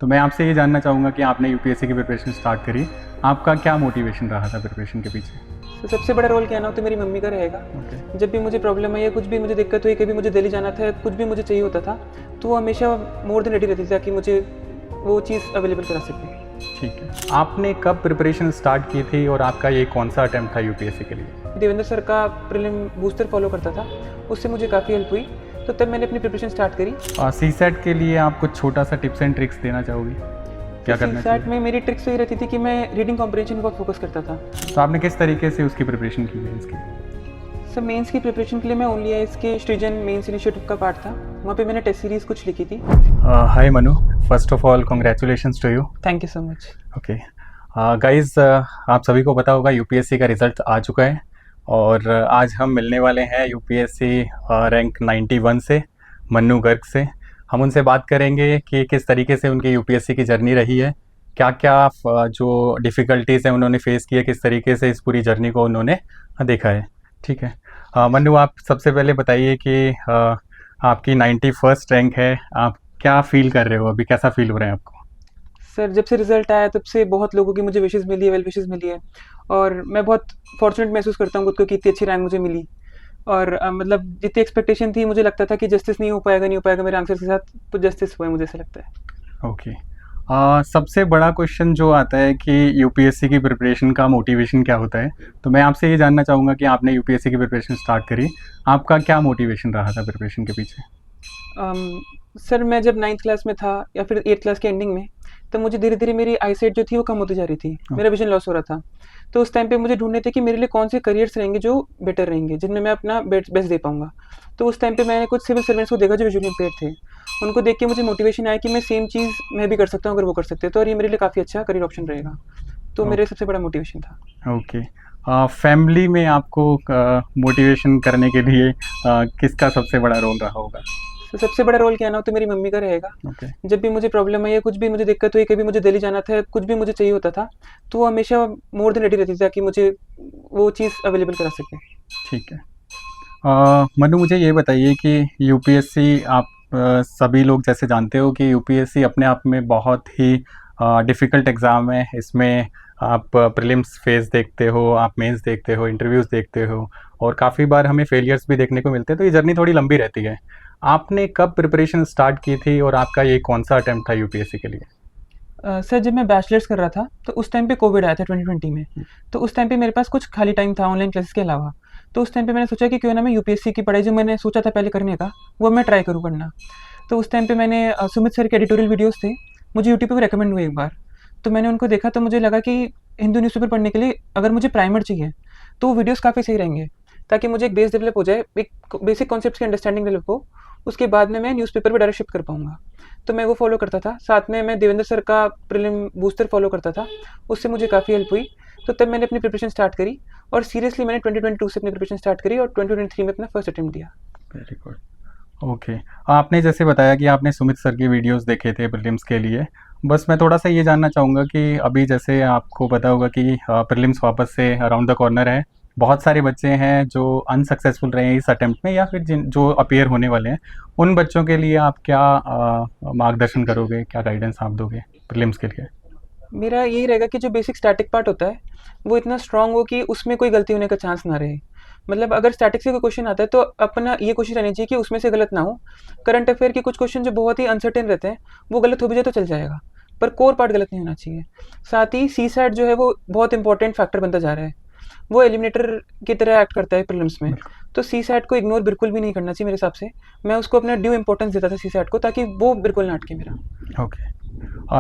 तो मैं आपसे ये जानना चाहूँगा कि आपने यूपीएससी की प्रिपरेशन स्टार्ट करी, आपका क्या मोटिवेशन रहा था प्रिपरेशन के पीछे? तो सबसे बड़ा रोल क्या ना हो तो मेरी मम्मी का रहेगा। ओके। जब भी मुझे प्रॉब्लम आई या कुछ भी मुझे दिक्कत हुई, कभी मुझे दिल्ली जाना था, कुछ भी मुझे चाहिए होता था, तो वो हमेशा मोर देन रेडी रहती थी ताकि मुझे वो चीज़ अवेलेबल करा सके। ठीक है। आपने कब प्रिपरेशन स्टार्ट की थी और आपका ये कौन-सा अटेम्प्ट था यूपीएससी के लिए? देवेंद्र सर का प्रीलिम बूस्टर फॉलो करता था, उससे मुझे काफ़ी हेल्प हुई, तो तब मैंने अपनी प्रिपरेशन स्टार्ट करी। सीसैट के लिए आप कुछ छोटा-सा टिप्स एंड ट्रिक्स देना चाहोगी? क्या तो करना सीसैट चाहिए? में मेरी ट्रिक्स यही रहती थी कि मैं रीडिंग कॉम्प्रिहेंशन पर बहुत फोकस करता था। तो आपने किस तरीके से उसकी प्रिपरेशन की है इसकी? सर मेंस की प्रिपरेशन के लिए मैं ओनली आईएएस के सृजन मेंस इनिशिएटिव का पार्ट था, वहाँ पे मैंने टेस्ट सीरीज़ कुछ लिखी थी। Hi Manu, first of all congratulations to you. Thank you so much. Okay. Guys, आप सभी को पता होगा यूपीएससी का रिज़ल्ट आ चुका है और आज हम मिलने वाले हैं यूपीएससी रैंक 91 से, मन्नू गर्ग से। हम उनसे बात करेंगे कि किस तरीके से उनकी यूपीएससी की जर्नी रही है, क्या-क्या जो डिफ़िकल्टीज़ हैं उन्होंने फ़ेस की है, किस तरीके से इस पूरी जर्नी को उन्होंने देखा है। ठीक है। मन्नू, आप सबसे पहले बताइए कि आपकी 91st रैंक है, आप क्या फ़ील कर रहे हो अभी, कैसा फ़ील हो रहा है आपको? सर जब से रिज़ल्ट आया तब से बहुत लोगों की मुझे विशेज़ मिली है, वेल विशेज़ मिली है, और मैं बहुत फॉर्चुनेट महसूस करता हूँ खुद को कि इतनी अच्छी रैंक मुझे मिली। और मतलब जितनी एक्सपेक्टेशन थी, मुझे लगता था कि जस्टिस नहीं हो पाएगा मेरे आंसर के साथ, तो जस्टिस हुआ है, मुझे ऐसा लगता है। ओके। सबसे बड़ा क्वेश्चन जो आता है कि यूपीएससी की प्रिपरेशन का मोटिवेशन क्या होता है? तो मैं आपसे ये जानना चाहूँगा कि आपने यूपीएससी की प्रिपरेशन स्टार्ट करी, आपका क्या मोटिवेशन रहा था प्रिपरेशन के पीछे? सर मैं जब 9th क्लास में था या फिर 8th क्लास के एंडिंग में, तब मुझे धीरे-धीरे मेरी आईसाइट जो थी वो कम होती जा रही थी। मेरा विज़न लॉस हो रहा था। तो उस टाइम पे मुझे ढूँढने थे कि मेरे लिए कौन से करियर्स रहेंगे जो बेटर रहेंगे, जिनमें मैं अपना बेस्ट दे पाऊँगा। तो उस टाइम पे मैंने कुछ सिविल सर्वेंट्स को देखा जो विजुअली इम्पेयर्ड थे। उनको देख के मुझे मोटिवेशन आया कि मैं सेम चीज़ मैं भी कर सकता हूँ अगर वो कर सकते हैं, तो और ये मेरे लिए काफ़ी अच्छा करियर ऑप्शन रहेगा। तो मेरा सबसे बड़ा मोटिवेशन था। ओके। फैमिली में आपको मोटिवेशन करने के लिए किसका सबसे बड़ा रोल रहा होगा? तो सबसे बड़ा रोल क्या ना हो तो मेरी मम्मी का रहेगा। ओके। जब भी मुझे प्रॉब्लम आई या कुछ भी मुझे दिक्कत हुई, कभी मुझे दिल्ली जाना था, कुछ भी मुझे चाहिए होता था, तो वो हमेशा मोर देन रेडी रहती थी ताकि मुझे वो चीज़ अवेलेबल करा सके। ठीक है। मनु, मुझे ये बताइए कि यूपीएससी आप सभी लोग जैसे जानते हो कि यूपीएससी अपने आप में बहुत ही डिफ़िकल्ट एग्ज़ाम है। इसमें आप प्रीलिम्स फेज़ देखते हो, आप मेंस देखते हो, इंटरव्यूज़ देखते हो और काफ़ी बार हमें फेलियर्स भी देखने को मिलते हैं, तो ये जर्नी थोड़ी लंबी रहती है। आपने कब प्रिपरेशन स्टार्ट की थी और आपका ये कौन-सा अटेम्प्ट था यूपीएससी के लिए? सर जब मैं बैचलर्स कर रहा था, तो उस टाइम पे कोविड आया था 2020 में। तो उस टाइम पे मेरे पास कुछ खाली टाइम था ऑनलाइन क्लासेस के अलावा। तो उस टाइम पे मैंने सोचा कि क्यों ना मैं यूपीएससी की पढ़ाई जो मैंने सोचा था पहले करने का, वो मैं ट्राई करूँ करना। तो उस टाइम पे मैंने सुमित सर के एडिटोरियल वीडियोज़ थे, मुझे यूट्यूब पे रिकमेंड हुए एक बार। तो मैंने उनको देखा तो मुझे लगा कि हिंदू न्यूज़पेपर पढ़ने के लिए अगर मुझे प्राइमर चाहिए, तो वो वीडियोज़ काफ़ी सही रहेंगे, ताकि मुझे एक बेस डेवलप हो जाए, एक बेसिक कॉन्सेप्ट्स की अंडरस्टैंडिंग डेवलप हो, उसके बाद में मैं न्यूज़पेपर पे डायरेक्ट शिफ्ट कर पाऊँगा। तो मैं वो फ़ॉलो करता था, साथ में मैं देवेंद्र सर का प्रीलिम बूस्टर फ़ॉलो करता था, उससे मुझे काफ़ी हेल्प हुई। तो तब मैंने अपनी प्रिपरेशन स्टार्ट करी और सीरियसली मैंने 2022 से अपनी प्रिपरेशन स्टार्ट करी और 2023 में अपना फर्स्ट अटेम्प्ट दिया। Very good. ओके। आपने जैसे बताया कि आपने सुमित सर की वीडियोज़ देखे थे प्रीलिम्स के लिए। बस मैं थोड़ा-सा ये जानना चाहूँगा कि अभी जैसे आपको पता होगा कि प्रीलिम्स वापस से अराउंड द कॉर्नर है। बहुत सारे बच्चे हैं जो अनसक्सेसफुल रहे हैं इस अटेम्प्ट में या फिर जिन जो अपीयर होने वाले हैं। उन बच्चों के लिए आप क्या मार्गदर्शन करोगे? क्या गाइडेंस आप दोगे प्रीलिम्स के लिए? मेरा यही रहेगा कि जो बेसिक स्टैटिक पार्ट होता है, वो इतना स्ट्रॉन्ग हो कि उसमें कोई गलती होने का चांस ना रहे। मतलब अगर स्टैटिक से कोई क्वेश्चन आता है तो अपना ये कोशिश रहनी चाहिए कि उसमें से गलत ना हो। करंट अफेयर के कुछ क्वेश्चन जो बहुत ही अनसर्टेन रहते हैं, वो गलत हो भी जाए तो चल जाएगा, पर कोर पार्ट गलत नहीं होना चाहिए। साथ ही सीसैट जो है वो बहुत इंपॉर्टेंट फैक्टर बनता जा रहा है, वो एलिमिनेटर की तरह एक्ट करता है प्रीलिम्स में। तो सीसैट को इग्नोर बिल्कुल भी नहीं करना चाहिए मेरे हिसाब से। मैं उसको अपना ड्यू इंपॉर्टेंस देता था सीसैट को, ताकि वो बिल्कुल ना अटके मेरा। ओके।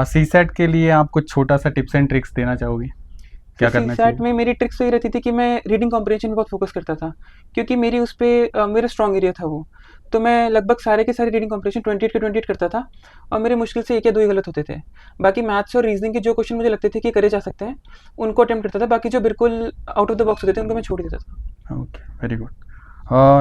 सीसैट के लिए आप कुछ छोटा-सा टिप्स एंड ट्रिक्स देना चाहोगे? तो क्या करना सीसैट चाहिए? में मेरी ट्रिक्स तो ये रहती थी कि मैं रीडिंग कॉम्प्रिहेंशन पे बहुत फोकस करता था, क्योंकि मेरी उस पे मेरा स्ट्रॉन्ग एरिया था वो। तो मैं लगभग सारे के सारे रीडिंग कॉम्प्रिहेंशन 28 के 28 करता था और मेरे मुश्किल से 1 या 2 ही गलत होते थे। बाकी मैथ्स और रीजनिंग के जो क्वेश्चन मुझे लगते थे कि करे जा सकते हैं, उनको अटेम्प्ट करता था। बाकी जो बिल्कुल आउट ऑफ द बॉक्स होते थे, उनको मैं छोड़ देता था। Okay, very good.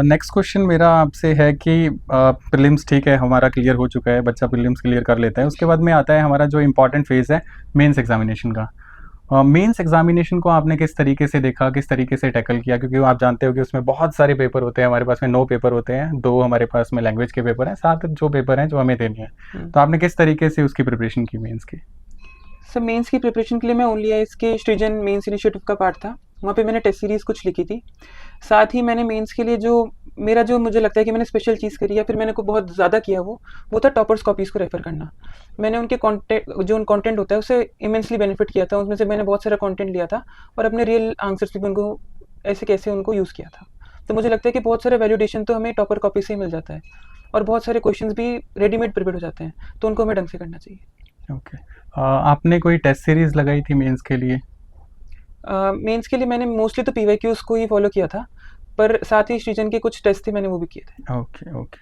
Next question मेरा आपसे है कि प्रीलिम्स ठीक है हमारा क्लियर हो चुका है, बच्चा प्रीलिम्स क्लियर कर लेता है, उसके बाद में आता है हमारा जो इम्पोर्टेंट फेज़ है मेंस एग्जामिनेशन का। मेंस एग्जामिनेशन को आपने किस तरीके से देखा, किस तरीके से टैकल किया? क्योंकि आप जानते हो कि उसमें बहुत सारे पेपर होते हैं, हमारे पास में 9 पेपर होते हैं, 2 हमारे पास में लैंग्वेज के पेपर हैं, 7 जो पेपर हैं जो हमें देने हैं। तो आपने किस तरीके से उसकी प्रिपरेशन की मेंस की? सर मेंस की प्रिपरेशन के लिए मैं ओनली आईएएस के सृजन मेंस इनिशिएटिव का पार्ट था, वहाँ पे मैंने टेस्ट सीरीज़ कुछ लिखी थी। साथ ही मैंने मेंस के लिए जो मुझे लगता है कि मैंने स्पेशल चीज़ करी या फिर मैंने को बहुत ज़्यादा किया वो था टॉपर्स कॉपीज़ को रेफ़र करना। मैंने उनके कंटेंट होता है उससे इमेंसली बेनिफिट किया था, उसमें से मैंने बहुत सारा कंटेंट लिया था और अपने रियल आंसर्स भी उनको ऐसे कैसे उनको यूज़ किया था। तो मुझे लगता है कि बहुत सारा वैल्यूडेशन तो हमें टॉपर कॉपी से ही मिल जाता है और बहुत सारे क्वेश्चंस भी रेडीमेड प्रिपेयर हो जाते हैं, तो उनको हमें ढंग से करना चाहिए। ओके। आपने कोई टेस्ट सीरीज़ लगाई थी मेंस के लिए? मेंस के लिए मैंने मोस्टली तो पीवाईक्यूज को ही फॉलो किया था, पर साथ ही सृजन के कुछ टेस्ट थे मैंने वो भी किए थे। Okay, okay.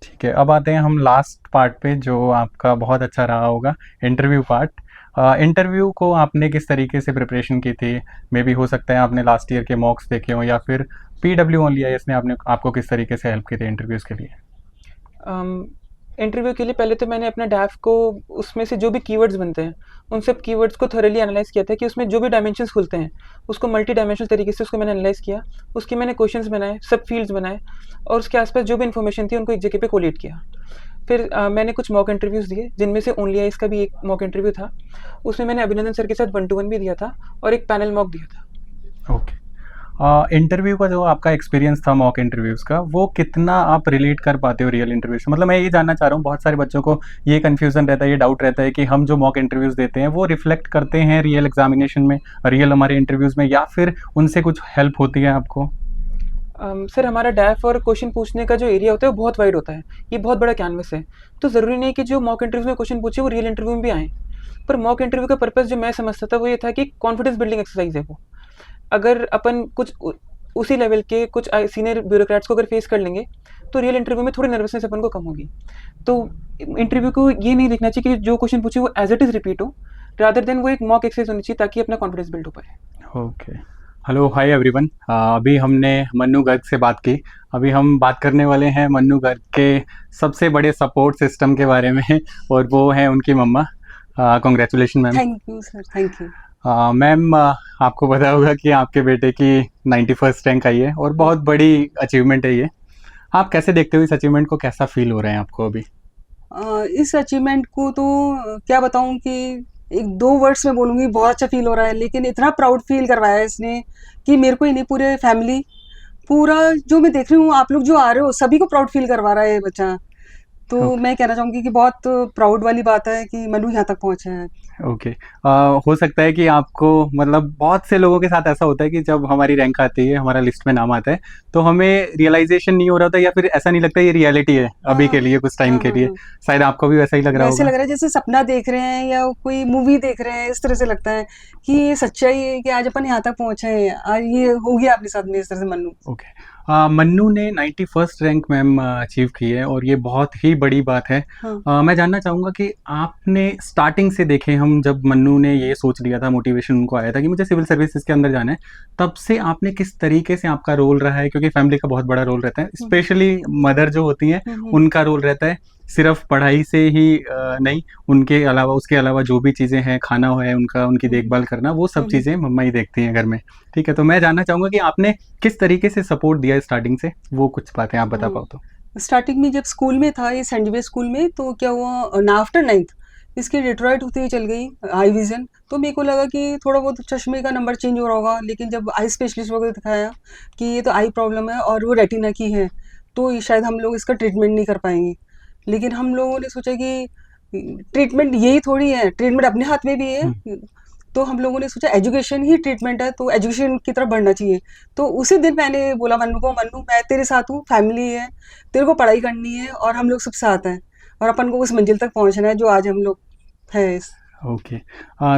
ठीक है, अब आते हैं हम लास्ट पार्ट पे जो आपका बहुत अच्छा रहा होगा, इंटरव्यू पार्ट। इंटरव्यू को आपने किस तरीके से प्रिपरेशन की थी? मेबी हो सकता है आपने लास्ट ईयर के मॉक्स देखे हों या फिर पीडब्ल्यू ओनली आईएएस ने आपने आपको किस तरीके से हेल्प की थी इंटरव्यूज़ के लिए? इंटरव्यू के लिए पहले तो मैंने अपना डैफ को उसमें से जो भी कीवर्ड्स बनते हैं उन सब कीवर्ड्स को थॉरली एनालाइज किया था कि उसमें जो भी डायमेंशंस खुलते हैं उसको मल्टी डायमेंशनल तरीके से उसको मैंने एनालाइज किया, उसके मैंने क्वेश्चंस बनाए, सब फील्ड्स बनाए और उसके आसपास जो भी इन्फॉर्मेशन थी उनको एक जगह पे कोलेट किया। फिर मैंने कुछ मॉक इंटरव्यूज़ दिए जिनमें से ओनली आईएएस का भी एक मॉक इंटरव्यू था, उसमें मैंने अभिनंदन सर के साथ 1-to-1 भी दिया था और एक पैनल मॉक दिया था। ओके। इंटरव्यू का जो आपका एक्सपीरियंस था मॉक इंटरव्यूज़ का, वो कितना आप रिलेट कर पाते हो रियल इंटरव्यू से? मतलब मैं ये जानना चाह रहा हूँ, बहुत सारे बच्चों को ये कन्फ्यूज़न रहता है, ये डाउट रहता है कि हम जो मॉक इंटरव्यूज़ देते हैं, वो रिफ्लेक्ट करते हैं रियल एग्ज़ामिनेशन में, रियल हमारे इंटरव्यूज़ में, या फिर उनसे कुछ हेल्प होती है आपको? सर हमारा डैफ और क्वेश्चन पूछने का जो एरिया होता है वो बहुत वाइड होता है, ये बहुत बड़ा कैनवस है, तो ज़रूरी नहीं कि जो मॉक इंटरव्यू में क्वेश्चन पूछे वो रियल इंटरव्यू में भी आएँ। पर मॉक इंटरव्यू का पर्पस जो मैं समझता था वो ये था कि कॉन्फिडेंस बिल्डिंग एक्सरसाइज है वो। अगर अपन कुछ उसी लेवल के कुछ सीनियर ब्यूरोक्रेट्स को अगर फेस कर लेंगे तो रियल इंटरव्यू में थोड़ी नर्वसनेस अपन को कम होगी। तो इंटरव्यू को ये नहीं देखना चाहिए कि जो क्वेश्चन पूछे वो एज इट इज़ रिपीट हो, रादर देन वो एक मॉक एक्सरसाइज होनी चाहिए ताकि अपना कॉन्फिडेंस बिल्ड हो पाए। ओके। Hello, hi everyone. अभी हमने मन्नू गर्ग से बात की। अभी हम बात करने वाले हैं मन्नू गर्ग के सबसे बड़े सपोर्ट सिस्टम के बारे में और वो हैं उनकी मम्मा। Congratulation ma'am. Thank you sir, thank you. Ma'am, आपको पता होगा कि आपके बेटे की 91st रैंक आई है और बहुत बड़ी अचीवमेंट है ये। आप कैसे देखते हो इस अचीवमेंट को? कैसा फील हो रहा है आपको अभी? इस अचीवमेंट को तो क्या बताऊं कि एक दो वर्ड्स में बोलूंगी, बहुत अच्छा फील हो रहा है, लेकिन इतना प्राउड फील करवाया है इसने कि मेरे को ही नहीं, पूरे फैमिली, पूरा जो मैं देख रही हूँ, आप लोग जो आ रहे हो सभी को प्राउड फील करवा रहा है ये बच्चा। तो ओके। मैं कहना चाहूंगी कि बहुत प्राउड वाली बात है कि मनु यहाँ तक पहुंचा है। ओके। हो सकता है कि आपको, मतलब बहुत से लोगों के साथ ऐसा होता है कि जब हमारी रैंक आती है, हमारा लिस्ट में नाम आता है, तो हमें रियलाइजेशन नहीं हो रहा होता या फिर ऐसा नहीं लगता ये रियलिटी है अभी के लिए, कुछ टाइम के लिए। शायद आपको भी वैसा ही लग रहा वैसे होगा। लग रहा है जैसे सपना देख रहे हैं या कोई मूवी देख रहे हैं, इस तरह से लगता है कि ये सच्चाई है कि आज अपन यहाँ तक पहुंचे हैं, आज ये हो गया अपने साथ में, इस तरह से मन्नू। ओके। मन्नू ने 91st रैंक मैम अचीव की है और ये बहुत ही बड़ी बात है। हाँ। मैं जानना चाहूँगा कि आपने स्टार्टिंग से देखे, हम जब मन्नू ने ये सोच लिया था, मोटिवेशन उनको आया था कि मुझे सिविल सर्विसेज के अंदर जाना है, तब से आपने किस तरीके से आपका रोल रहा है? क्योंकि फैमिली का बहुत बड़ा रोल रहता है, स्पेशली मदर जो होती हैं उनका रोल रहता है सिर्फ पढ़ाई से ही नहीं, उनके अलावा, उसके अलावा जो भी चीज़ें हैं, खाना है उनका, उनकी देखभाल करना, वो सब चीज़ें मम्मा ही देखती हैं घर में। ठीक है, तो मैं जानना चाहूँगा कि आपने किस तरीके से सपोर्ट दिया स्टार्टिंग से, वो कुछ बातें आप बता पाओ तो। स्टार्टिंग में जब स्कूल में था, ये सेंट जेवियर स्कूल में, तो क्या हुआ ना, आफ्टर 9th इसकी डिट्रॉइट होती हुई चल गई आई विजन, तो मेरे को लगा कि थोड़ा बहुत चश्मे का नंबर चेंज हो रहा होगा, लेकिन जब आई स्पेशलिस्ट वगैरह दिखाया कि ये तो आई प्रॉब्लम है और वो रेटिना की है, तो ये शायद हम लोग इसका ट्रीटमेंट नहीं कर पाएंगे। लेकिन हम लोगों ने सोचा कि ट्रीटमेंट यही थोड़ी है, ट्रीटमेंट अपने हाथ में भी है। तो हम लोगों ने सोचा एजुकेशन ही ट्रीटमेंट है, तो एजुकेशन की तरफ बढ़ना चाहिए। तो उसी दिन मैंने बोला मन्नू को, मन्नू मैं तेरे साथ हूँ, फैमिली है, तेरे को पढ़ाई करनी है और हम लोग सब साथ हैं और अपन को उस मंजिल तक पहुँचना है जो आज हम लोग है। ओके।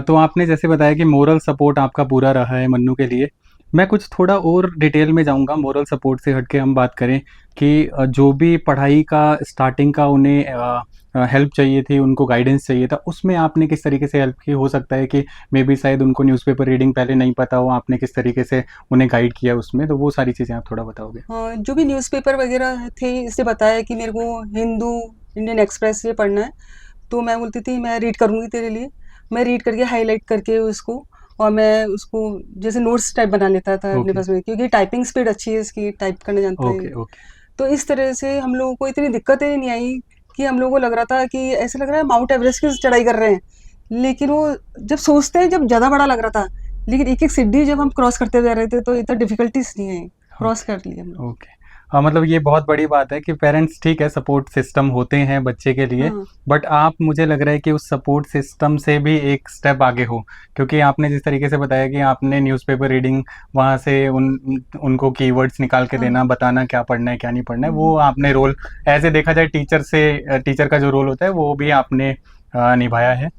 तो आपने जैसे बताया कि मोरल सपोर्ट आपका पूरा रहा है मन्नू के लिए। मैं कुछ थोड़ा और डिटेल में जाऊंगा, मोरल सपोर्ट से हट के हम बात करें कि जो भी पढ़ाई का स्टार्टिंग का उन्हें हेल्प चाहिए थी, उनको गाइडेंस चाहिए था, उसमें आपने किस तरीके से हेल्प की? हो सकता है कि मे बी शायद उनको न्यूज़पेपर रीडिंग पहले नहीं पता हो, आपने किस तरीके से उन्हें गाइड किया उसमें, तो वो सारी चीज़ें आप थोड़ा बताओगे? हाँ, जो भी न्यूज़पेपर वगैरह थे, इससे बताया कि मेरे को हिंदू, इंडियन एक्सप्रेस से पढ़ना है, तो मैं बोलती थी मैं रीड करूँगी तेरे लिए, मैं रीड करके हाईलाइट करके उसको और मैं उसको जैसे नोट्स टाइप बना लेता था अपने ओके पास में, क्योंकि टाइपिंग स्पीड अच्छी है इसकी, टाइप करना जानता ओके है। ओके तो इस तरह से हम लोगों को इतनी दिक्कतें नहीं आई कि हम लोगों को लग रहा था कि ऐसा लग रहा है माउंट एवरेस्ट की चढ़ाई कर रहे हैं। लेकिन वो जब सोचते हैं, जब ज़्यादा बड़ा लग रहा था, लेकिन एक-एक सीढ़ी जब हम क्रॉस करते जा रहे थे तो इतना डिफिकल्टीज़ नहीं आई, क्रॉस ओके कर लिया हम लोग। ओके। हाँ, मतलब ये बहुत बड़ी बात है कि पेरेंट्स ठीक है सपोर्ट सिस्टम होते हैं बच्चे के लिए, हाँ, बट आप मुझे लग रहा है कि उस सपोर्ट सिस्टम से भी एक स्टेप आगे हो, क्योंकि आपने जिस तरीके से बताया कि आपने न्यूज़पेपर रीडिंग वहाँ से उनको कीवर्ड्स निकाल के हाँ। देना, बताना क्या पढ़ना है क्या नहीं पढ़ना है, हुँ, वो आपने रोल ऐसे देखा जाए टीचर से टीचर का जो रोल होता है वो भी आपने निभाया है।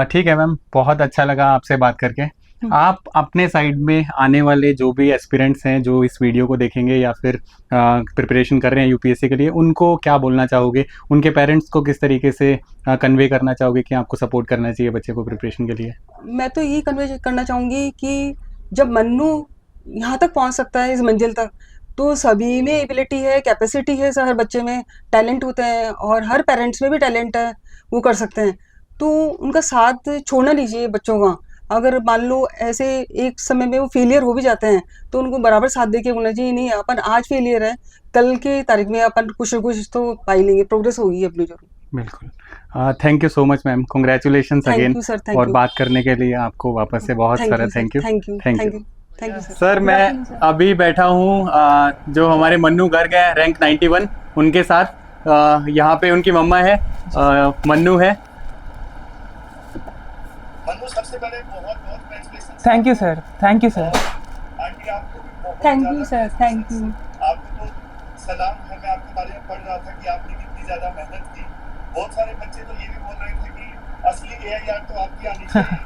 ठीक है मैम, बहुत अच्छा लगा आपसे बात करके। हुँ। आप अपने साइड में आने वाले जो भी एस्पिरेंट्स हैं जो इस वीडियो को देखेंगे या फिर प्रिपरेशन कर रहे हैं यूपीएससी के लिए, उनको क्या बोलना चाहोगे? उनके पेरेंट्स को किस तरीके से कन्वे करना चाहोगे कि आपको सपोर्ट करना चाहिए बच्चे को प्रिपरेशन के लिए? मैं तो यही कन्वे करना चाहूँगी कि जब मन्नू यहाँ तक पहुँच सकता है इस मंजिल तक, तो सभी में एबिलिटी है, कैपेसिटी है, हर बच्चे में टैलेंट होते हैं और हर पेरेंट्स में भी टैलेंट है, वो कर सकते हैं। तो उनका साथ छोड़ना नहीं चाहिए बच्चों का। अगर मान लो ऐसे एक समय में वो फेलियर हो भी जाते हैं, तो उनको बराबर साथ देके बोलना चाहिए, नहीं अपन आज फेलियर है, कल की तारीख में अपन कुछ न कुछ तो पा ही लेंगे, प्रोग्रेस होगी अपनी ज़रूर। बिल्कुल। Thank you so much ma'am, congratulations thank again, you sir, और थैंक यू। बात करने के लिए आपको वापस से बहुत थैंक सारा you sir, thank you. Thank you, thank you. Thank you, thank you sir. Sir मैं अभी बैठा हूँ जो हमारे मन्नू गर्ग हैं रैंक 91 उनके साथ। यहाँ पे उनकी मम्मा है, मन्नू है। मन्नू सबसे पहले बहुत बहुत congratulations. Thank you sir, thank you sir. Aunty आपको भी बहुत थैंक यू ज़्यादा सर, थैंक यू। आपको तो सलाम है। मैं आपके बारे में पढ़ रहा था कि आपने कितनी ज़्यादा मेहनत की। बहुत सारे बच्चे तो ये भी बोल रहे थे कि असली एआईआर तो आपकी आनी चाहिए।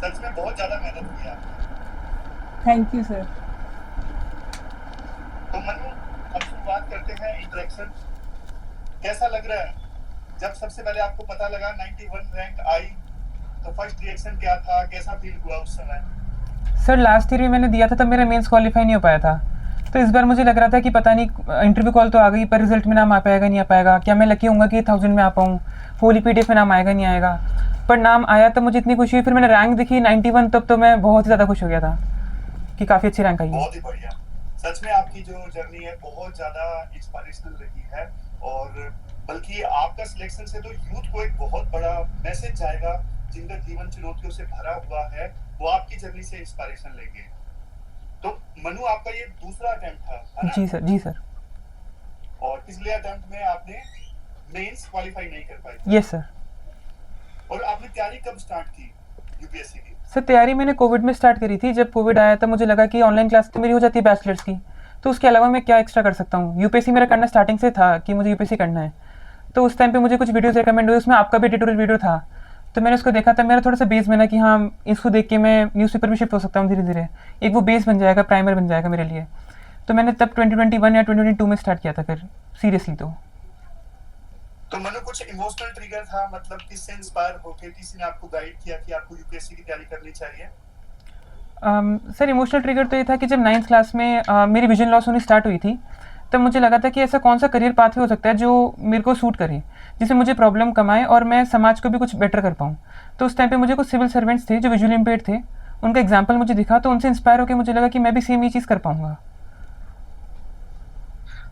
सच में बहुत ज़्यादा मेहनत की आपने। Thank you sir. तो मन्नू, अब शुरुआत करते हैं इंटरेक्शन। कैसा लग रहा है जब सबसे पहले आपको पता लगा 91 रैंक आई, तो फर्स्ट रिएक्शन क्या था, कैसा फील हुआ उस समय? सर लास्ट ईयर भी मैंने दिया था, तब मेरा मेंस क्वालिफाई नहीं हो पाया था। तो इस बार मुझे लग रहा था कि पता नहीं, इंटरव्यू कॉल तो आ गई पर रिजल्ट में नाम आ पाएगा नहीं आ पाएगा, क्या मैं लकी होऊंगा कि 1000 में आ पाऊँ, फुल पीडीएफ में नाम आएगा नहीं आएगा। पर नाम आया तब मुझे इतनी खुशी हुई, फिर मैंने रैंक देखी 91, तब तो मैं बहुत ही ज़्यादा खुश हो गया था कि काफ़ी अच्छी रैंक आई है। बहुत ही बढ़िया। सच में आपकी जो जर्नी है बहुत ज़्यादा इंस्पिरेशनल रही है, और बल्कि आपका सिलेक्शन से तो यूथ को एक बहुत बड़ा मैसेज जाएगा जिनका जीवन चुनौतियों से भरा हुआ है, वो आपकी जर्नी से इंस्पिरेशन लेंगे। तो मनु, आपका ये दूसरा अटेम्प्ट था, है ना? जी सर, जी सर। और पिछले अटेम्प्ट में आपने मेंस क्वालिफाई नहीं कर पाई। Yes sir. और आपने तैयारी कब स्टार्ट की यूपीएससी की? सर तैयारी मैंने कोविड में स्टार्ट करी थी। जब कोविड आया तब मुझे लगा कि ऑनलाइन क्लास तो मेरी हो जाती है बैचलर्स की, तो उसके अलावा मैं क्या एक्स्ट्रा कर सकता हूँ। यूपीएससी मेरा करना स्टार्टिंग से था कि मुझे यूपीएससी करना है। तो उस टाइम पे मुझे कुछ वीडियोस रिकमेंड हुए, उसमें आपका भी ट्यूटोरियल वीडियो था, तो मैंने उसको देखा। तब मेरा थोड़ा सा बेस बना कि हाँ, इसको देख के मैं न्यूज़पेपर में शिफ्ट हो सकता हूँ धीरे धीरे। एक वो बेस बन जाएगा, प्राइमर बन जाएगा मेरे लिए। तो मैंने तब 2021 या 2022 में स्टार्ट किया था फिर सीरियसली। तो मनु, कुछ इमोशनल ट्रिगर था, मतलब किससे इंस्पायर होके किसी ने आपको गाइड किया कि आपको यूपीएससी की तैयारी करनी चाहिए? सर इमोशनल ट्रिगर तो ये था कि जब 9th क्लास में मेरी विजन लॉस होनी स्टार्ट हुई थी, तब मुझे लगा था कि ऐसा कौन सा करियर पाथवे हो सकता है जो मेरे को सूट करे, जिससे मुझे प्रॉब्लम कम आए और मैं समाज को भी कुछ बेटर कर पाऊँ। तो उस टाइम पे मुझे कुछ सिविल सर्वेंट्स थे जो विजुअली इम्पेयर्ड थे, उनका एग्जाम्पल मुझे दिखा, तो उनसे इंस्पायर होकर मुझे लगा कि मैं भी सेम ये चीज़ कर पाऊँगा।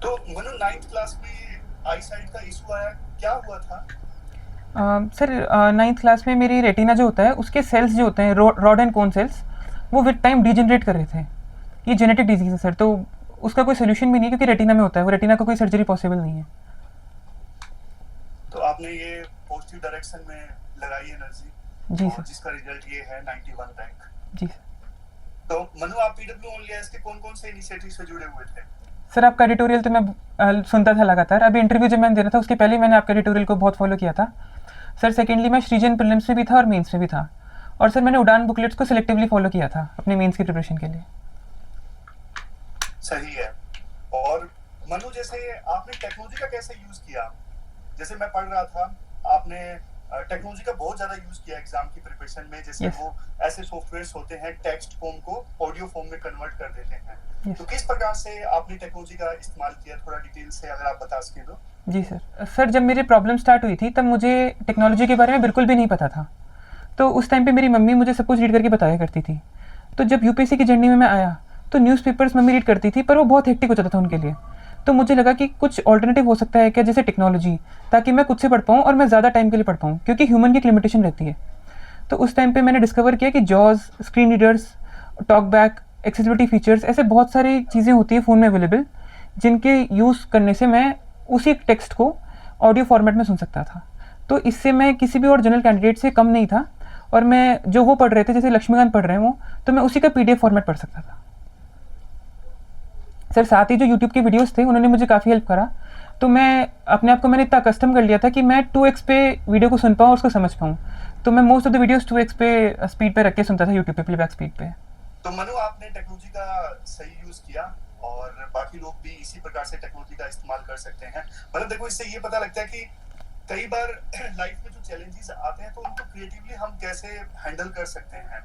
तो मनु, 9th क्लास में आई साइट का इशू आया, क्या हुआ था? सर 9th क्लास में मेरी रेटिना जो होता है उसके सेल्स जो होते हैं, रॉड एंड कोन सेल्स, वो विद टाइम डिजेनरेट कर रहे थे। ये जेनेटिक डिजीज है सर, तो उसका कोई सोल्यूशन भी नहीं, क्योंकि रेटिना में होता है, वो रेटिना का कोई सर्जरी पॉसिबल नहीं है। तो आपने ये पॉजिटिव डायरेक्शन में लगाई एनर्जी, जी सर। जिसका रिजल्ट ये है 91 रैंक। जी सर। तो मनु, आप पीडब्ल्यू ओनलीएस के कौन-कौन से इनिशिएटिव से जुड़े हुए थे? सर आपका एडिटोरियल तो मैं सुनता था लगातार। अभी इंटरव्यू जब मैंने देना था उसके पहले मैंने आपका एडिटोरियल को बहुत फॉलो किया था सर। सेकेंडली मैं श्रीजन प्रीलिम्स में भी था और मेंस में भी था, और सर मैंने उड़ान बुकलेट्स को सिलेक्टिवली फॉलो किया था अपने मेंस की प्रिपरेशन के लिए। सही है। और मनु, जैसे आपने टेक्नोलॉजी का कैसे यूज किया? जैसे मैं पढ़ रहा था, आपने टेक्नोलॉजी का बहुत ज्यादा यूज किया एग्जाम की प्रिपरेशन में। जैसे Yes. वो ऐसे सॉफ्टवेयर्स होते हैं टेक्स्ट फॉर्म को ऑडियो फॉर्म में कन्वर्ट कर देते हैं। Yes. तो किस प्रकार से आपने टेक्नोलॉजी का इस्तेमाल किया, थोड़ा डिटेल से अगर आप बता सकें तो? जी सर। सर जब मेरी प्रॉब्लम स्टार्ट हुई थी तब मुझे टेक्नोलॉजी के बारे में बिल्कुल भी नहीं पता था। तो उस टाइम पे मेरी मम्मी मुझे सब कुछ रीड करके बताया करती थी। तो जब यूपीएससी की जर्नी में मैं आया तो न्यूज़पेपर्स मम्मी रीड करती थी, पर वो बहुत हेक्टिक हो जाता था उनके लिए। तो मुझे लगा कि कुछ ऑल्टरनेटिव हो सकता है क्या, जैसे टेक्नोलॉजी, ताकि मैं खुद से पढ़ पाऊँ और मैं ज़्यादा टाइम के लिए पढ़ पाऊँ, क्योंकि ह्यूमन की एक लिमिटेशन रहती है। तो उस टाइम पे मैंने डिस्कवर किया कि jaws, screen readers, talk back, accessibility features, ऐसे बहुत सारी चीज़ें होती है फ़ोन में अवेलेबल, जिनके यूज़ करने से मैं उसी टेक्स्ट को ऑडियो फॉर्मेट में सुन सकता था। तो इससे मैं किसी भी और जनरल कैंडिडेट से कम नहीं था, और मैं जो वो पढ़ रहे थे, जैसे लक्ष्मीकांत पढ़ रहे हैं वो, तो मैं उसी का पीडीएफ फॉर्मेट पढ़ सकता था। सर साथ ही जो यूट्यूब के वीडियोस थे उन्होंने मुझे काफ़ी हेल्प करा। तो मैं अपने आप को मैंने इतना कस्टम कर लिया था कि मैं 2x पे वीडियो को सुन पाऊँ और उसको समझ पाऊँ। तो मैं most of the videos 2x पे स्पीड पे रख के सुनता था यूट्यूब पे, प्लेबैक स्पीड पे। तो मनु, आपने टेक्नोलॉजी का सही यूज किया और बाकी लोग भी इसी प्रकार से टेक्नोलॉजी का इस्तेमाल कर सकते हैं। मतलब देखो, इससे ये पता लगता है कि कई बार लाइफ में जो चैलेंजेस आते हैं तो उनको क्रिएटिवली हम कैसे हैंडल कर सकते हैं।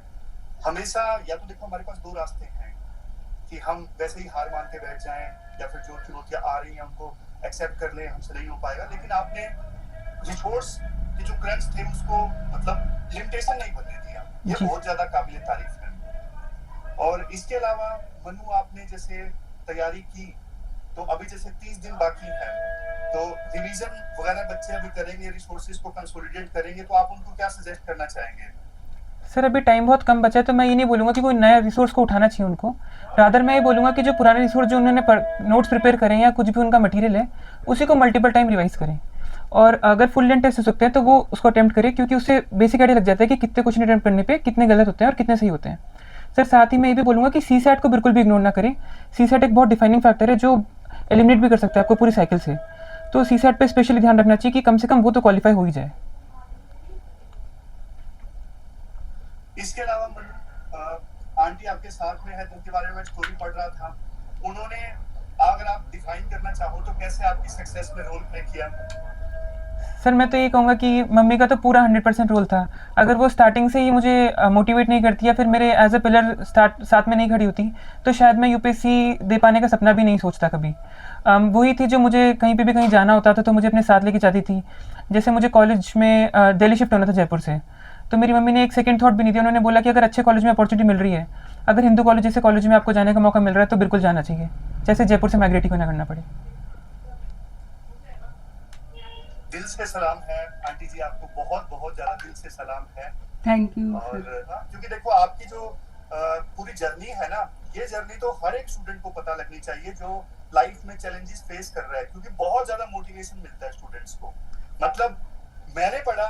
हमेशा या तो देखो हमारे पास दो रास्ते हैं कि हम वैसे ही हार मान के बैठ जाएं, या फिर जो चुनौतियां आ रही हैं उनको एक्सेप्ट कर लें, हमसे नहीं हो पाएगा। लेकिन आपने रिसोर्स के जो क्रंच थे उसको मतलब लिमिटेशन नहीं बनने दिया, ये बहुत ज्यादा काबिल तारीफ है। और इसके अलावा मनु, आपने जैसे तैयारी की तो अभी जैसे 30 दिन बाकी है, तो रिवीजन वगैरह बच्चे अभी करेंगे, रिसोर्सेज को कंसोलिडेट करेंगे, तो आप उनको क्या सजेस्ट करना चाहेंगे? सर अभी टाइम बहुत कम बचा है, तो मैं ये नहीं बोलूँगा कि कोई नया रिसोर्स को उठाना चाहिए उनको। रादर मैं ये बोलूँगा कि जो पुराने रिसोर्स जो उन्होंने नोट्स प्रिपेयर करें या कुछ भी उनका मटेरियल है, उसी को मल्टीपल टाइम रिवाइज करें। और अगर फुल लेंथ टेस्ट हो सकते हैं तो वो उसको अटेम्प्ट करें, क्योंकि उससे बेसिक आइडिया लग जाता है कि कितने क्वेश्चन अटेम्प्ट करने पे कितने गलत होते हैं और कितने सही होते हैं। सर साथ ही मैं ये भी बोलूँगा कि सीसैट को बिल्कुल भी इग्नोर ना करें। सीसैट एक बहुत डिफाइनिंग फैक्टर है जो एलिमिनेट भी कर सकता है आपको पूरी साइकिल से। तो सीसैट पे स्पेशली ध्यान रखना चाहिए कि कम से कम वो तो क्वालिफाई हो ही जाए। इसके अलावा आंटी आपके साथ में है, तो उनके बारे में स्टोरी पढ़ रहा था, उन्होंने अगर आप डिफाइन करना चाहो तो कैसे आपकी सक्सेस में रोल प्ले किया? सर मैं तो ये कहूँगा कि मम्मी का तो पूरा 100% रोल था। अगर वो स्टार्टिंग से ही मुझे मोटिवेट नहीं करती या फिर मेरे एज अ पिलर साथ में नहीं खड़ी होती, तो शायद मैं यूपीएससी दे पाने का सपना भी नहीं सोचता कभी। वही थी जो मुझे कहीं पे भी कहीं जाना होता था तो मुझे अपने साथ लेके जाती थी। जैसे मुझे कॉलेज में दिल्ली शिफ्ट होना था जयपुर से, तो मेरी मम्मी ने एक सेकंड थॉट भी नहीं दिया। उन्होंने बोला कि अगर अच्छे कॉलेज में अपॉर्चुनिटी मिल रही है, अगर हिंदू कॉलेज जैसे कॉलेज में आपको जाने का मौका मिल रहा है तो बिल्कुल जाना चाहिए, जैसे जयपुर से माइग्रेट ही क्यों ना करना पड़े। दिल से सलाम है आंटी जी, आपको बहुत बहुत ज्यादा दिल से सलाम है। Thank you. और क्योंकि देखो आपकी जो पूरी जर्नी है ना, ये जर्नी तो हर एक स्टूडेंट को पता लगनी चाहिए जो लाइफ में चैलेंजेस फेस कर रहा है, क्योंकि बहुत ज्यादा मोटिवेशन मिलता है स्टूडेंट्स को। मतलब मैंने पढ़ा,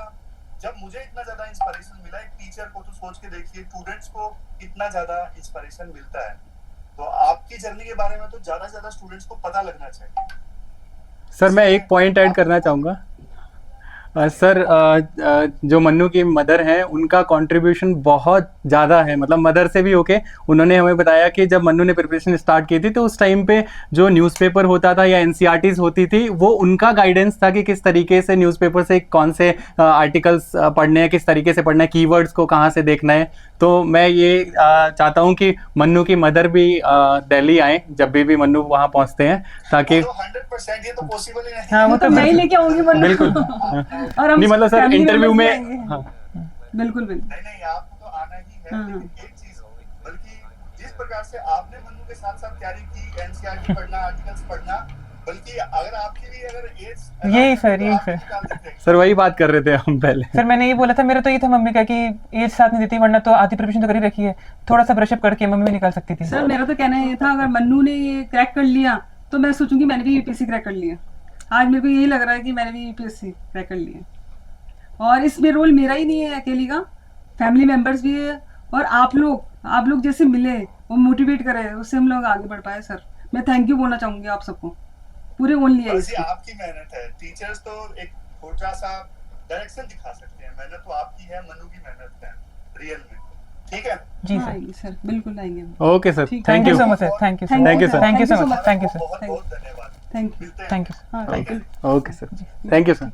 जब मुझे इतना ज्यादा इंस्पिरेशन मिला एक टीचर को, तो सोच के देखिए स्टूडेंट्स को कितना ज्यादा इंस्पिरेशन मिलता है। तो आपकी जर्नी के बारे में तो ज्यादा से ज्यादा स्टूडेंट्स को पता लगना चाहिए। सर मैं एक पॉइंट ऐड करना चाहूँगा। सर जो मन्नू की मदर हैं उनका कंट्रीब्यूशन बहुत ज़्यादा है, मतलब मदर से भी होके उन्होंने हमें बताया कि जब मन्नू ने प्रिपरेशन स्टार्ट की थी तो उस टाइम पे जो न्यूज़पेपर होता था या एनसीईआरटीज़ होती थी, वो उनका गाइडेंस था कि किस तरीके से न्यूज़पेपर से कौन से आर्टिकल्स पढ़ने हैं, किस तरीके से पढ़ना है, कीवर्ड्स को कहाँ से देखना है। तो मैं ये चाहता हूँ कि मन्नू की मदर भी दिल्ली आए जब भी मन्नू वहाँ पहुँचते हैं, ताकि 100% ये तो पॉसिबल ही नहीं। हाँ वो तो मैं ही लेके आऊंगी बिल्कुल। और हम नहीं मतलब सर family इंटरव्यू members भी में आएंगे। हाँ, बिल्कुल बिल्कुल। नहीं आपको तो आना ही है, लेकिन एक चीज, बल्कि जिस प्रकार से आपने मन्नू के साथ साथ तैयारी की, एनसीईआरटी पढ़ना, आर्टिकल्स पढ़ना, बल्कि अगर आपकी भी अगर एज यही सर सर वही बात कर रहे थे हम पहले। सर मैंने ये बोला था, मेरा तो ये था मम्मी का कि एज साथ नहीं देती, वरना तो आधी प्रिपरेशन तो कर ही रखी है, थोड़ा सा ब्रशअप करके मम्मी भी निकाल सकती थी। सर मेरा तो कहना ये था, अगर मन्नू ने ये क्रैक कर लिया तो मैं सोचूंगी मैंने भी यूपीएससी क्रैक कर लिया। आज मेरे को यही लग रहा है कि मैंने भी यूपीएससी क्रैक कर लिया। और इसमें रोल मेरा ही नहीं है अकेली का, फैमिली मेंबर्स भी है, और आप लोग जैसे मिले वो मोटिवेट करे, उससे हम लोग आगे बढ़ पाए। सर मैं थैंक यू बोलना चाहूंगी आप सबको, पूरे ओनली है इसकी। आपकी मेहनत है, टीचर्स तो एक छोटा सा डायरेक्शन दिखा सकते हैं, मेहनत तो आपकी है, मन्नू की मेहनत है रियल में। ठीक है जी आएंगे सर, बिल्कुल आएंगे। Okay sir, thank you so much sir, thank you sir, Thank you, sir. Thank you so much, thank you sir, बहुत बहुत धन्यवाद। Thank you. मिलते हैं। Thank you. हाँ बिल्कुल। Okay sir, thank you sir.